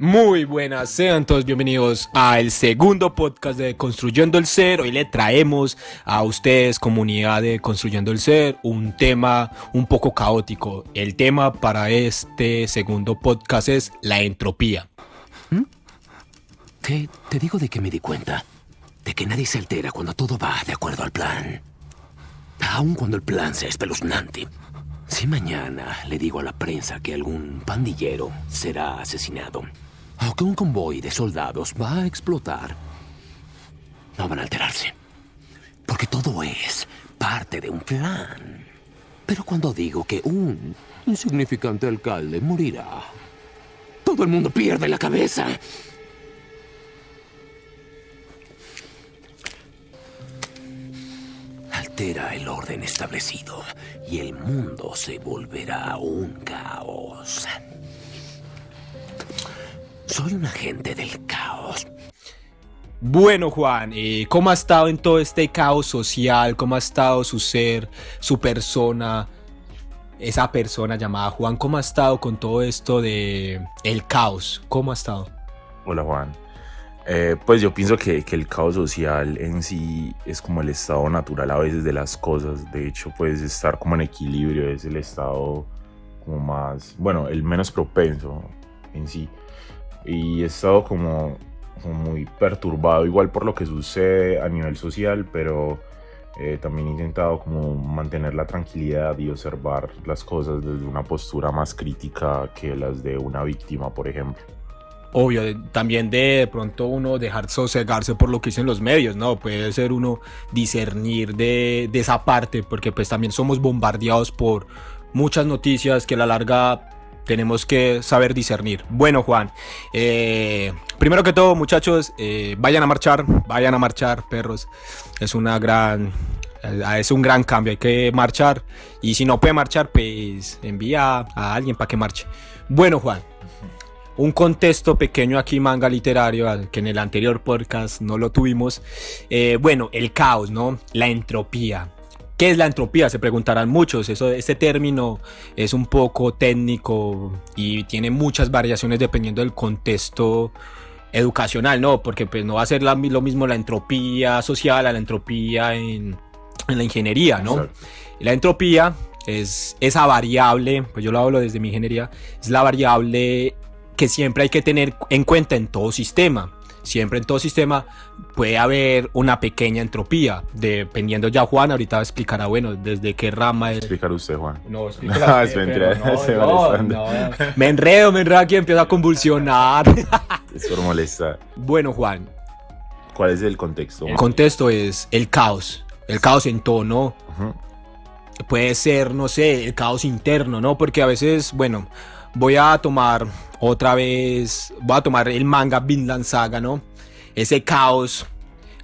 Muy buenas, sean todos bienvenidos al segundo podcast de Construyendo el Ser. Hoy le traemos a ustedes, comunidad de Construyendo el Ser, un tema un poco caótico. El tema para este segundo podcast es la entropía. Te digo de que me di cuenta. De que nadie se altera cuando todo va de acuerdo al plan. Aun cuando el plan sea espeluznante. Si mañana le digo a la prensa que algún pandillero será asesinado, o que un convoy de soldados va a explotar, no van a alterarse. Porque todo es parte de un plan. Pero cuando digo que un insignificante alcalde morirá, todo el mundo pierde la cabeza. Altera el orden establecido y el mundo se volverá un caos. Soy un agente del caos. Bueno, Juan, ¿cómo ha estado en todo este caos social? ¿Cómo ha estado su ser, su persona, esa persona llamada Juan? ¿Cómo ha estado con todo esto de el caos? ¿Cómo ha estado? Hola, Juan. Pues yo pienso que el caos social en sí es como el estado natural a veces de las cosas. De hecho, pues estar como en equilibrio es el estado como más, bueno, el menos propenso en sí. Y he estado como muy perturbado igual por lo que sucede a nivel social, pero también he intentado como mantener la tranquilidad y observar las cosas desde una postura más crítica que las de una víctima, por ejemplo. Obvio, también de pronto uno dejar sosegarse por lo que dicen los medios, ¿no? Puede ser uno discernir de esa parte, porque pues también somos bombardeados por muchas noticias que a la larga tenemos que saber discernir. Bueno, Juan, primero que todo, muchachos, vayan a marchar, perros. Es un gran cambio, hay que marchar. Y si no puede marchar, pues envía a alguien para que marche. Bueno, Juan, un contexto pequeño aquí, manga literario, que en el anterior podcast no lo tuvimos. Bueno, el caos, ¿no? La entropía. ¿Qué es la entropía? Se preguntarán muchos. Este término es un poco técnico y tiene muchas variaciones dependiendo del contexto educacional, ¿no? Porque pues no va a ser lo mismo la entropía social a la entropía en la ingeniería, ¿no? Exacto. La entropía es esa variable, pues yo lo hablo desde mi ingeniería, es la variable que siempre hay que tener en cuenta en todo sistema. Siempre en todo sistema puede haber una pequeña entropía, dependiendo ya Juan ahorita explicará, bueno, desde qué rama es. Explicar usted, Juan. No, explícala. Es mentira, no. Me enredo aquí, empiezo a convulsionar. Es por molestar. Bueno, Juan. ¿Cuál es el contexto? El contexto es el caos en todo, ¿no? Uh-huh. Puede ser, no sé, el caos interno, ¿no? Porque a veces, bueno, voy a tomar el manga Vinland Saga, ¿no? Ese caos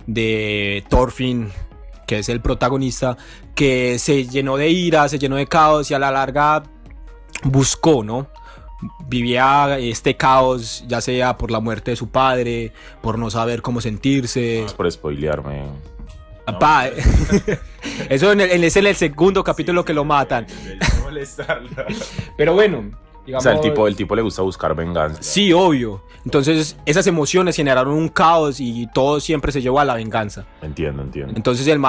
de Thorfinn, que es el protagonista, que se llenó de ira, se llenó de caos y a la larga buscó, ¿no? Vivía este caos, ya sea por la muerte de su padre, por no saber cómo sentirse. Es por spoilearme. Papá, eso es en el segundo capítulo que lo matan. Pero bueno, digamos, o sea, el tipo le gusta buscar venganza. Sí, obvio. Entonces esas emociones generaron un caos y todo siempre se llevó a la venganza. Entiendo. Entonces el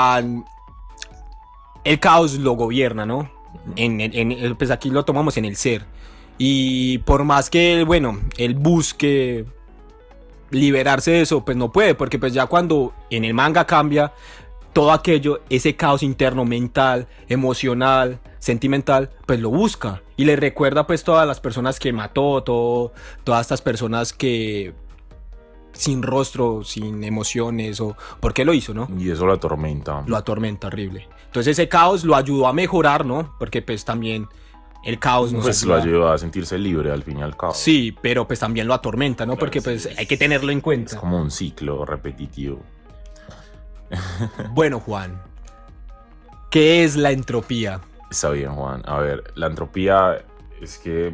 caos lo gobierna, ¿no? Pues aquí lo tomamos en el ser. Y por más que, bueno, él busque liberarse de eso, pues no puede, porque pues ya cuando en el manga cambia todo aquello, ese caos interno, mental, emocional, sentimental, pues lo busca y le recuerda pues todas las personas que mató, todas estas personas que sin rostro, sin emociones, o por qué lo hizo, ¿no? Y eso lo atormenta. Lo atormenta horrible. Entonces ese caos lo ayudó a mejorar, ¿no? Porque pues también el caos nos pues ayuda. Lo ayuda a sentirse libre al fin y al cabo. Sí, pero pues también lo atormenta, ¿no? Claro, porque pues sí, hay que tenerlo en cuenta. Es como un ciclo repetitivo. Bueno, Juan, ¿qué es la entropía? Está bien, Juan. A ver, la entropía es que...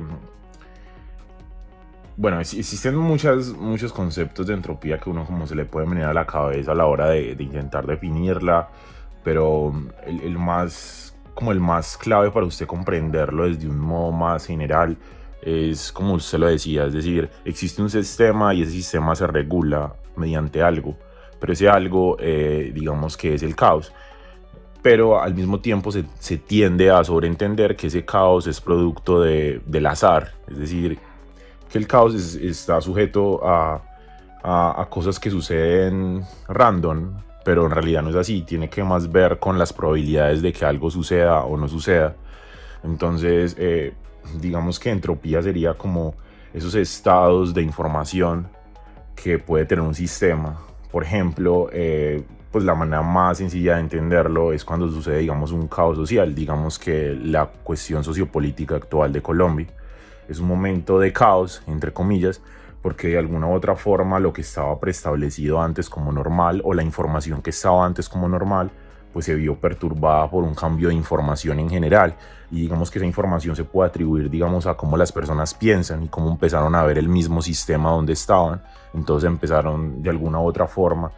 Bueno, existen muchos conceptos de entropía que uno como se le puede venir a la cabeza a la hora de intentar definirla, pero el más clave para usted comprenderlo desde un modo más general es como usted lo decía, es decir, existe un sistema y ese sistema se regula mediante algo, pero ese algo, digamos que es el caos. Pero al mismo tiempo se tiende a sobreentender que ese caos es producto del azar, es decir, que el caos está sujeto a cosas que suceden random, pero en realidad no es así, tiene que más ver con las probabilidades de que algo suceda o no suceda. Entonces, digamos que entropía sería como esos estados de información que puede tener un sistema. Por ejemplo, pues la manera más sencilla de entenderlo es cuando sucede, digamos, un caos social. Digamos que la cuestión sociopolítica actual de Colombia es un momento de caos, entre comillas, porque de alguna u otra forma lo que estaba preestablecido antes como normal, o la información que estaba antes como normal, pues se vio perturbada por un cambio de información en general. Y digamos que esa información se puede atribuir, digamos, a cómo las personas piensan y cómo empezaron a ver el mismo sistema donde estaban. Entonces empezaron de alguna u otra forma,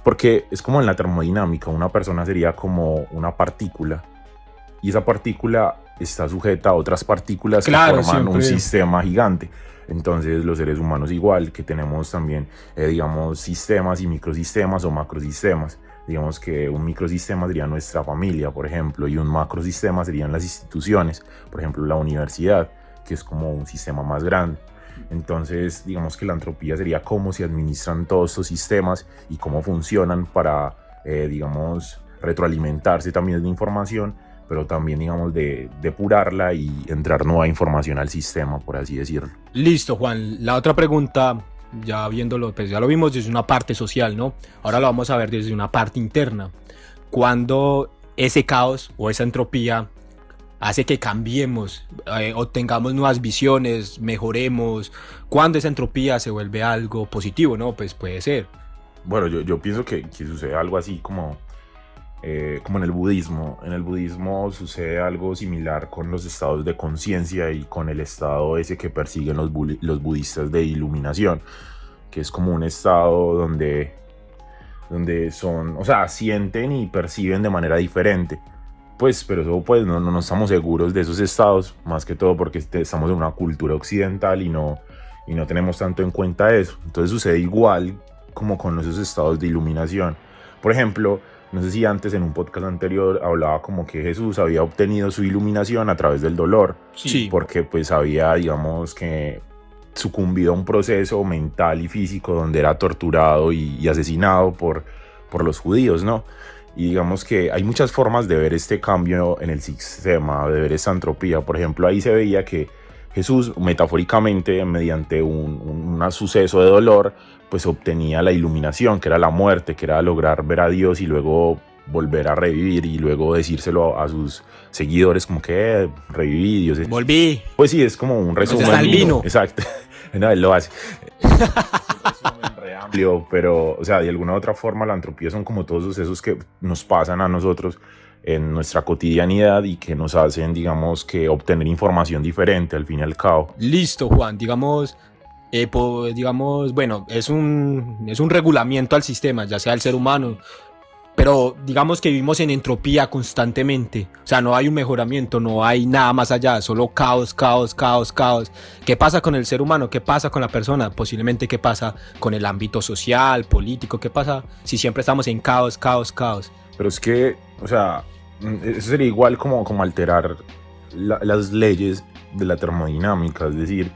porque es como en la termodinámica, una persona sería como una partícula, y esa partícula está sujeta a otras partículas, claro, que forman siempre un sistema gigante. Entonces los seres humanos igual, que tenemos también, digamos, sistemas y microsistemas o macrosistemas. Digamos que un microsistema sería nuestra familia, por ejemplo, y un macrosistema serían las instituciones, por ejemplo, la universidad, que es como un sistema más grande. Entonces, digamos que la entropía sería cómo se administran todos estos sistemas y cómo funcionan para, digamos, retroalimentarse también de información, pero también, digamos, de depurarla y entrar nueva información al sistema, por así decirlo. Listo, Juan. La otra pregunta, ya viéndolo, pues ya lo vimos desde una parte social, ¿no? Ahora lo vamos a ver desde una parte interna. Cuando ese caos o esa entropía hace que cambiemos, obtengamos nuevas visiones, mejoremos, cuando esa entropía se vuelve algo positivo, ¿no? Pues puede ser. Bueno, yo pienso que sucede algo así como en el budismo. En el budismo sucede algo similar con los estados de conciencia y con el estado ese que persiguen los budistas de iluminación, que es como un estado donde son, o sea, sienten y perciben de manera diferente. Pues, pero eso pues no estamos seguros de esos estados, más que todo porque estamos en una cultura occidental y no tenemos tanto en cuenta eso. Entonces sucede igual como con esos estados de iluminación. Por ejemplo, no sé si antes en un podcast anterior hablaba como que Jesús había obtenido su iluminación a través del dolor. Sí. Porque pues había, digamos, que sucumbido a un proceso mental y físico donde era torturado y asesinado por los judíos, ¿no? Y digamos que hay muchas formas de ver este cambio en el sistema, de ver esta entropía. Por ejemplo, ahí se veía que Jesús, metafóricamente, mediante un suceso de dolor, pues obtenía la iluminación, que era la muerte, que era lograr ver a Dios y luego volver a revivir y luego decírselo a sus seguidores como que reviví, Dios. Volví. Pues sí, es como un resumen. Pues vino. Exacto. No, él lo hace. Amplio, pero, o sea, de alguna u otra forma la entropía son como todos los sucesos que nos pasan a nosotros en nuestra cotidianidad y que nos hacen, digamos, que obtener información diferente al fin y al cabo. Listo, Juan, digamos, bueno, es un regulamiento al sistema, ya sea el ser humano, pero digamos que vivimos en entropía constantemente, o sea, no hay un mejoramiento, no hay nada más allá, solo caos, caos, caos, caos. ¿Qué pasa con el ser humano? ¿Qué pasa con la persona? Posiblemente, ¿qué pasa con el ámbito social, político? ¿Qué pasa si siempre estamos en caos, caos, caos? Pero es que, o sea, eso sería igual como alterar las leyes de la termodinámica, es decir,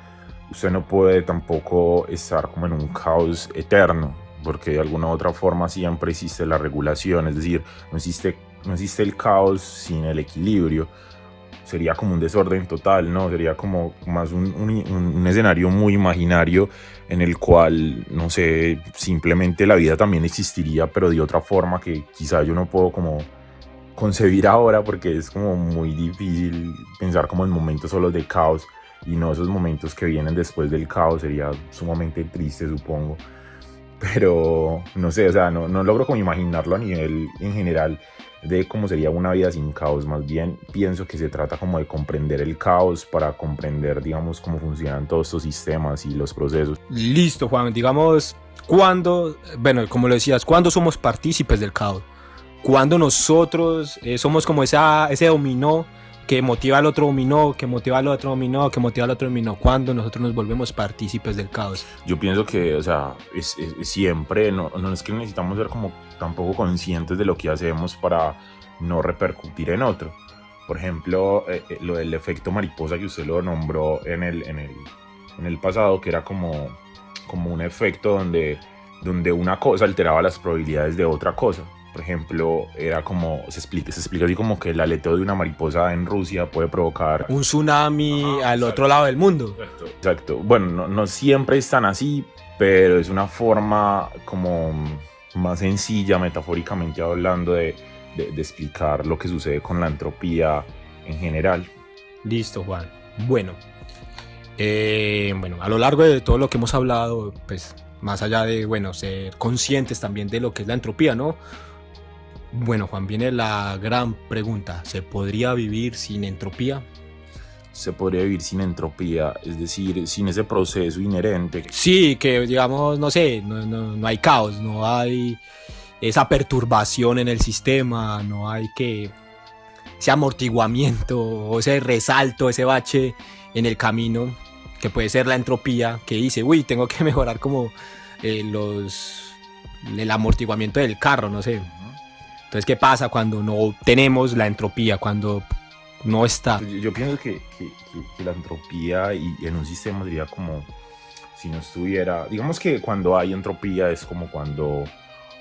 usted no puede tampoco estar como en un caos eterno, porque de alguna u otra forma siempre existe la regulación, es decir, no existe el caos sin el equilibrio. Sería como un desorden total, ¿no? Sería como más un escenario muy imaginario en el cual, no sé, simplemente la vida también existiría, pero de otra forma que quizá yo no puedo como concebir ahora, porque es como muy difícil pensar como en momentos solo de caos, y no esos momentos que vienen después del caos. Sería sumamente triste, supongo. Pero no sé, o sea, no logro como imaginarlo a nivel en general de cómo sería una vida sin caos. Más bien pienso que se trata como de comprender el caos para comprender, digamos, cómo funcionan todos estos sistemas y los procesos. Listo, Juan, digamos, ¿cuándo, bueno, como lo decías, cuándo somos partícipes del caos? Cuando nosotros somos como ese dominó que motiva al otro dominó, que motiva al otro dominó, que motiva al otro dominó, cuando nosotros nos volvemos partícipes del caos. Yo pienso que, o sea, es siempre, no es que necesitamos ser como tampoco conscientes de lo que hacemos para no repercutir en otro. Por ejemplo, lo del efecto mariposa que usted lo nombró en el pasado, que era como un efecto donde una cosa alteraba las probabilidades de otra cosa. Por ejemplo, era como, se explica así como que el aleteo de una mariposa en Rusia puede provocar un tsunami al otro lado del mundo. Exacto. Bueno, no siempre es tan así, pero es una forma como más sencilla, metafóricamente hablando, de explicar lo que sucede con la entropía en general. Listo, Juan. Bueno, a lo largo de todo lo que hemos hablado, pues más allá de, ser conscientes también de lo que es la entropía, ¿no? Bueno, Juan, viene la gran pregunta. ¿Se podría vivir sin entropía? Se podría vivir sin entropía, es decir, sin ese proceso inherente. Sí, que digamos, no sé, no hay caos, no hay esa perturbación en el sistema, no hay ese amortiguamiento o ese resalto, ese bache en el camino, que puede ser la entropía, que dice, uy, tengo que mejorar como el amortiguamiento del carro, no sé. Entonces, ¿qué pasa cuando no tenemos la entropía, cuando no está? Yo pienso que la entropía y en un sistema sería como si no estuviera... Digamos que cuando hay entropía es como cuando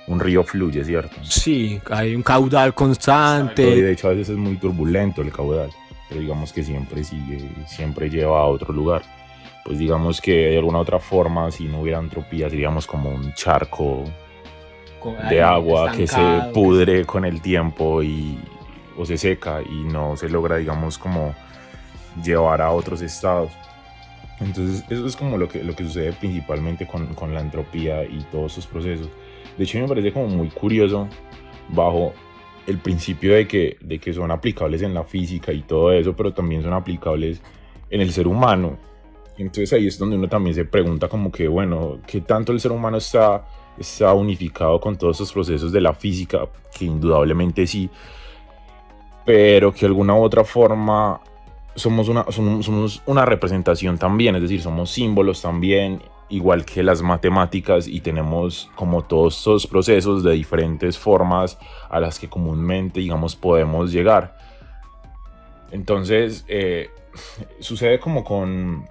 un río fluye, ¿cierto? Sí, hay un caudal constante. Exacto, y de hecho a veces es muy turbulento el caudal, pero digamos que siempre lleva a otro lugar. Pues digamos que de alguna otra forma, si no hubiera entropía, seríamos como un charco de agua que se pudre con el tiempo o se seca y no se logra, digamos, como llevar a otros estados. Entonces eso es como lo que sucede principalmente con la entropía y todos esos procesos. De hecho me parece como muy curioso bajo el principio de que son aplicables en la física y todo eso, pero también son aplicables en el ser humano. Entonces ahí es donde uno también se pregunta como que, bueno, ¿qué tanto el ser humano está unificado con todos esos procesos de la física? Que indudablemente sí, pero que de alguna u otra forma somos una representación también, es decir, somos símbolos también, igual que las matemáticas, y tenemos como todos estos procesos de diferentes formas a las que comúnmente, digamos, podemos llegar. Entonces, sucede como con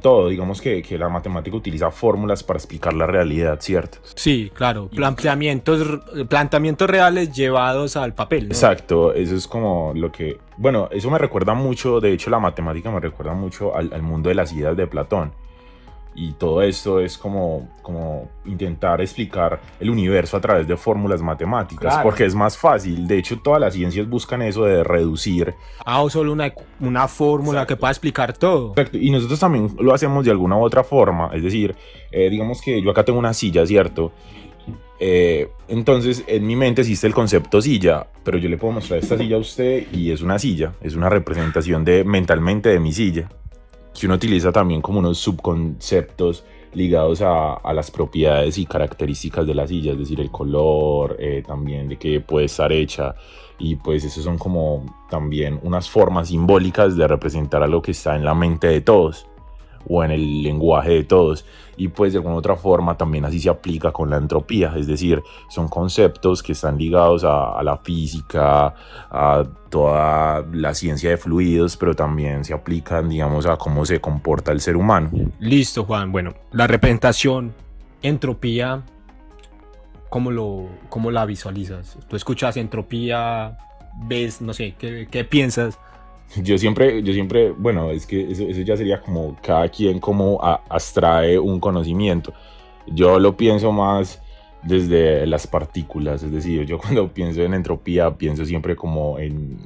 todo, digamos que la matemática utiliza fórmulas para explicar la realidad, ¿cierto? Sí, claro, planteamientos reales llevados al papel, ¿no? Exacto, eso es como lo que, bueno, eso me recuerda mucho, de hecho la matemática me recuerda mucho al mundo de las ideas de Platón. Y todo esto es como intentar explicar el universo a través de fórmulas matemáticas, claro, porque es más fácil. De hecho, todas las ciencias buscan eso de reducir o solo una fórmula. Exacto, que pueda explicar todo. Exacto. Y nosotros también lo hacemos de alguna u otra forma. Es decir, digamos que yo acá tengo una silla, ¿cierto? Entonces en mi mente existe el concepto silla, pero yo le puedo mostrar esta silla a usted y es una silla, es una representación mentalmente de mi silla, que uno utiliza también como unos subconceptos ligados a las propiedades y características de la silla, es decir, el color, también de qué puede estar hecha, y pues esos son como también unas formas simbólicas de representar algo que está en la mente de todos o en el lenguaje de todos. Y pues de alguna otra forma también así se aplica con la entropía, es decir, son conceptos que están ligados a la física, a toda la ciencia de fluidos, pero también se aplican, digamos, a cómo se comporta el ser humano. Listo, Juan. Bueno, la representación, entropía, ¿cómo la visualizas? ¿Tú escuchas entropía, ves, no sé, qué piensas? Yo siempre, bueno, es que eso ya sería como cada quien como abstrae un conocimiento. Yo lo pienso más desde las partículas, es decir, yo cuando pienso en entropía pienso siempre como en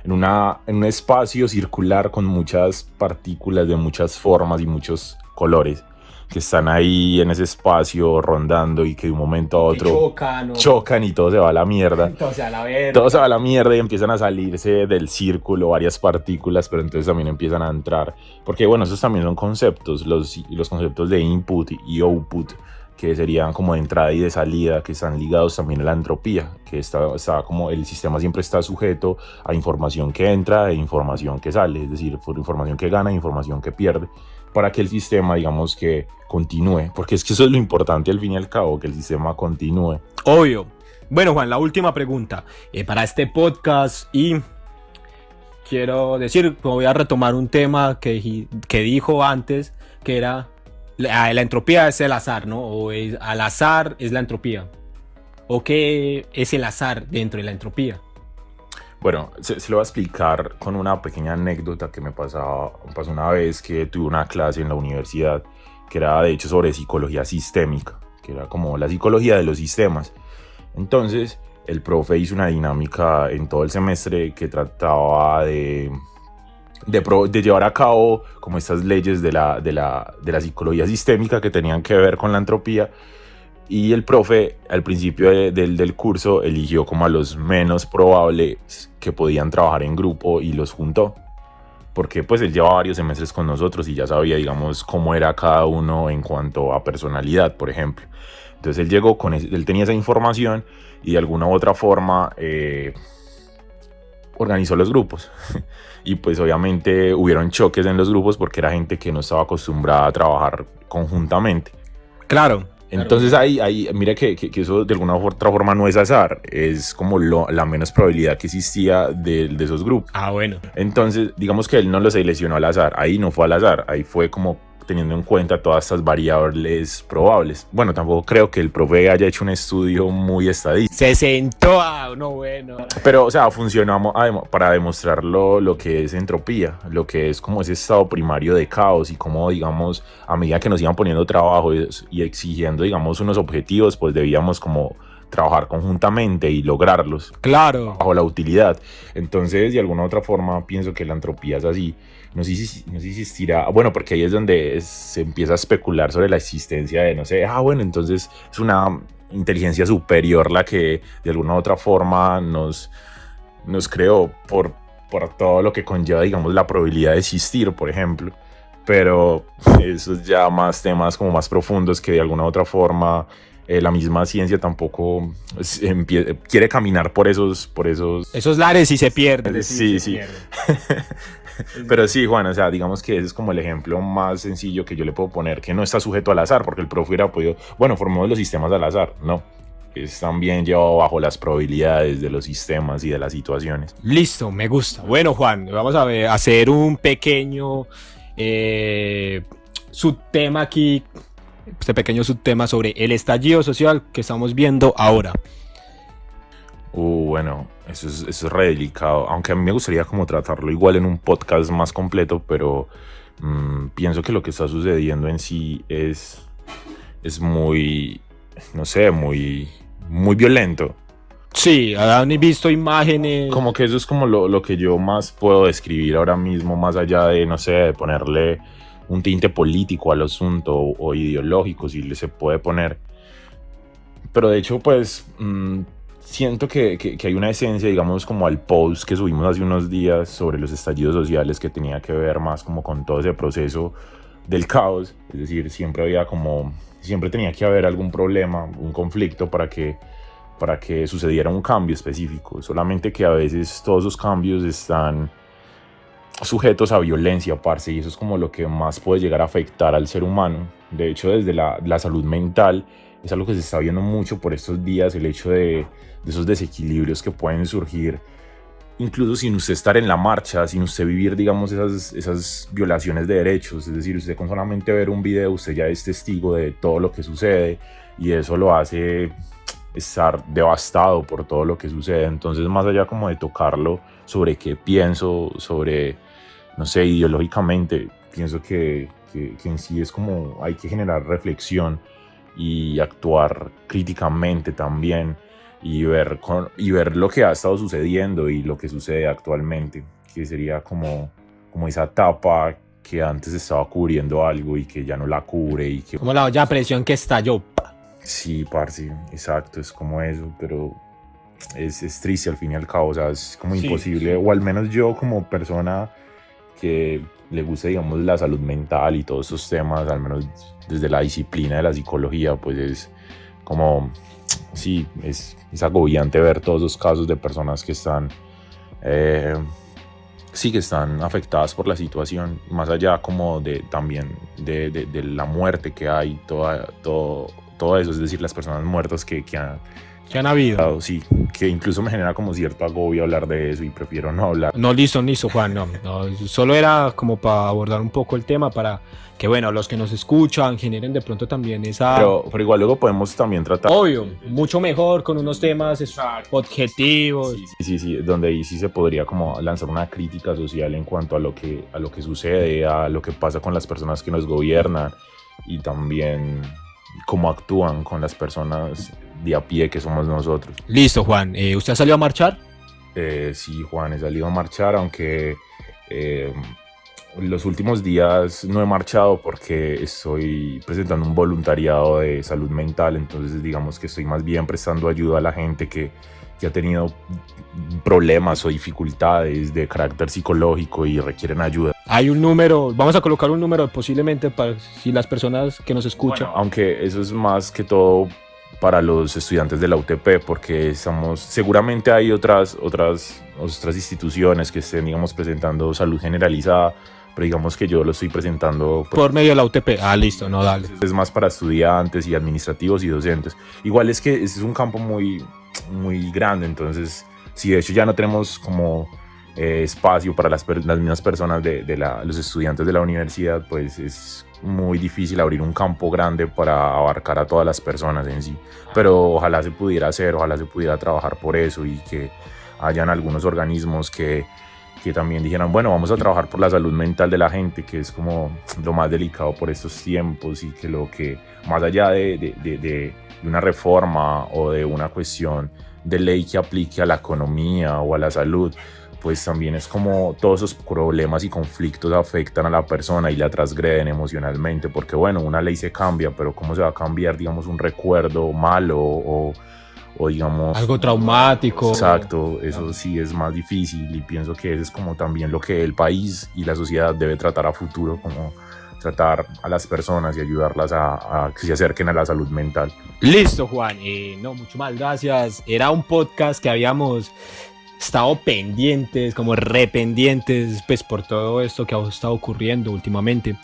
un espacio circular con muchas partículas de muchas formas y muchos colores que están ahí en ese espacio rondando y que de un momento a otro chocan y todo se va a la mierda. Todo se va a la mierda y empiezan a salirse del círculo varias partículas, pero entonces también empiezan a entrar. Porque bueno, esos también son conceptos, los conceptos de input y output, que serían como de entrada y de salida, que están ligados también a la entropía, que está como el sistema siempre está sujeto a información que entra e información que sale, es decir, por información que gana e información que pierde, para que el sistema, digamos, que continúe, porque es que eso es lo importante al fin y al cabo, que el sistema continúe. Obvio. Bueno, Juan, la última pregunta para este podcast, y quiero decir, voy a retomar un tema que dijo antes, que era la entropía es el azar, ¿no? O al azar es la entropía. ¿O qué es el azar dentro de la entropía? Bueno, se lo voy a explicar con una pequeña anécdota que me pasó una vez que tuve una clase en la universidad que era de hecho sobre psicología sistémica, que era como la psicología de los sistemas. Entonces, el profe hizo una dinámica en todo el semestre que trataba de llevar a cabo como estas leyes de la psicología sistémica que tenían que ver con la entropía. Y el profe al principio del curso eligió como a los menos probables que podían trabajar en grupo y los juntó, porque pues él llevaba varios semestres con nosotros y ya sabía, digamos, cómo era cada uno en cuanto a personalidad, por ejemplo. Entonces él llegó él tenía esa información y de alguna u otra forma organizó los grupos. Y pues obviamente hubieron choques en los grupos porque era gente que no estaba acostumbrada a trabajar conjuntamente. Claro. Entonces ahí mira que eso de alguna u otra forma no es azar, es como la menos probabilidad que existía de esos grupos. Ah, bueno. Entonces digamos que él no lo seleccionó al azar, ahí no fue al azar, ahí fue como teniendo en cuenta todas estas variables probables. Bueno, tampoco creo que el profe haya hecho un estudio muy estadístico. Se sentó a uno bueno. Pero, o sea, funcionamos para demostrar lo que es entropía, lo que es como ese estado primario de caos y cómo, digamos, a medida que nos iban poniendo trabajo y exigiendo, digamos, unos objetivos, pues debíamos como trabajar conjuntamente y lograrlos. Claro. Bajo la utilidad. Entonces, de alguna u otra forma, pienso que la entropía es así. No sé si existirá, bueno, porque ahí es donde se empieza a especular sobre la existencia de, no sé, bueno, entonces es una inteligencia superior la que de alguna u otra forma nos creó por todo lo que conlleva, digamos, la probabilidad de existir, por ejemplo. Pero eso es ya más temas como más profundos que de alguna u otra forma la misma ciencia tampoco quiere caminar por esos lares y se pierde. Sí. Pero sí, Juan, o sea, digamos que ese es como el ejemplo más sencillo que yo le puedo poner, que no está sujeto al azar, porque el profe hubiera podido, bueno, formemos los sistemas al azar, no, es también llevado bajo las probabilidades de los sistemas y de las situaciones. Listo, me gusta. Bueno, Juan, vamos a hacer un pequeño subtema aquí, este pequeño subtema sobre el estallido social que estamos viendo ahora. Bueno, eso es re delicado, aunque a mí me gustaría como tratarlo igual en un podcast más completo, pero pienso que lo que está sucediendo en sí es muy, no sé, muy violento. Sí, han visto imágenes. Como que eso es como lo que yo más puedo describir ahora mismo, más allá de, no sé, de ponerle un tinte político al asunto o ideológico, si se puede poner. Pero de hecho, pues siento que hay una esencia, digamos, como al post que subimos hace unos días sobre los estallidos sociales, que tenía que ver más como con todo ese proceso del caos. Es decir, siempre tenía que haber algún problema, un conflicto para que sucediera un cambio específico. Solamente que a veces todos esos cambios están sujetos a violencia, parce, y eso es como lo que más puede llegar a afectar al ser humano. De hecho, desde la salud mental es algo que se está viendo mucho por estos días, el hecho de esos desequilibrios que pueden surgir incluso sin usted estar en la marcha, sin usted vivir, digamos, esas violaciones de derechos. Es decir, usted con solamente ver un video, usted ya es testigo de todo lo que sucede y eso lo hace estar devastado por todo lo que sucede. Entonces, más allá como de tocarlo sobre qué pienso, sobre, no sé, ideológicamente, pienso que en sí es como hay que generar reflexión y actuar críticamente también y ver lo que ha estado sucediendo y lo que sucede actualmente, que sería como esa etapa que antes estaba cubriendo algo y que ya no la cubre y que... Como la olla a presión que estalló. Sí, parce, exacto, es como eso, pero es triste al fin y al cabo, o sea, es como imposible, o al menos yo como persona que le guste, digamos, la salud mental y todos esos temas, al menos desde la disciplina de la psicología, pues es como, sí, es agobiante ver todos esos casos de personas que están, sí, que están afectadas por la situación, más allá como de también de la muerte que hay, todo eso, es decir, las personas muertas que han habido. sí, que incluso me genera como cierto agobio hablar de eso y prefiero no hablar. No, listo, Juan, no, solo era como para abordar un poco el tema, para que, bueno, los que nos escuchan generen de pronto también esa... Pero igual luego podemos también tratar... Obvio, mucho mejor con unos temas objetivos. Sí, donde ahí sí se podría como lanzar una crítica social en cuanto a lo que sucede, a lo que pasa con las personas que nos gobiernan y también cómo actúan con las personas de a pie que somos nosotros. Listo, Juan. ¿Usted salió a marchar? Sí, Juan, he salido a marchar, aunque los últimos días no he marchado porque estoy presentando un voluntariado de salud mental, entonces digamos que estoy más bien prestando ayuda a la gente que ha tenido problemas o dificultades de carácter psicológico y requieren ayuda. Hay un número, vamos a colocar un número posiblemente para si las personas que nos escuchan. Bueno, aunque eso es más que todo para los estudiantes de la UTP, porque seguramente hay otras instituciones que estén, digamos, presentando salud generalizada, pero digamos que yo lo estoy presentando por medio de la UTP. Ah, listo, no, dale. Es más para estudiantes y administrativos y docentes. Igual es que este es un campo muy grande, entonces si de hecho ya no tenemos como espacio para las mismas personas los estudiantes de la universidad, pues es muy difícil abrir un campo grande para abarcar a todas las personas en sí, pero ojalá se pudiera hacer, ojalá se pudiera trabajar por eso y que hayan algunos organismos que también dijeran, bueno, vamos a trabajar por la salud mental de la gente, que es como lo más delicado por estos tiempos, y que lo que, más allá de una reforma o de una cuestión de ley que aplique a la economía o a la salud, pues también es como todos esos problemas y conflictos afectan a la persona y la transgreden emocionalmente, porque bueno, una ley se cambia, pero ¿cómo se va a cambiar, digamos, un recuerdo malo o digamos... algo traumático? Exacto, eso sí es más difícil y pienso que eso es como también lo que el país y la sociedad debe tratar a futuro, como tratar a las personas y ayudarlas a que se acerquen a la salud mental. Listo, Juan, no, mucho más gracias. Era un podcast que habíamos estado pendientes, como rependientes, pues por todo esto que ha estado ocurriendo últimamente.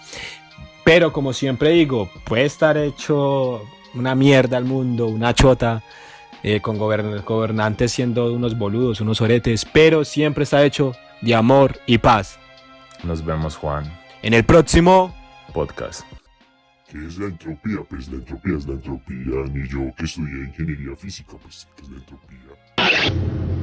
Pero como siempre digo, puede estar hecho una mierda al mundo, una chota, con gobernantes siendo unos boludos, unos oretes, pero siempre está hecho de amor y paz. Nos vemos, Juan, en el próximo podcast. ¿Qué es la entropía? Pues la entropía es la entropía, ni yo que estudié ingeniería física, pues ¿qué es la entropía?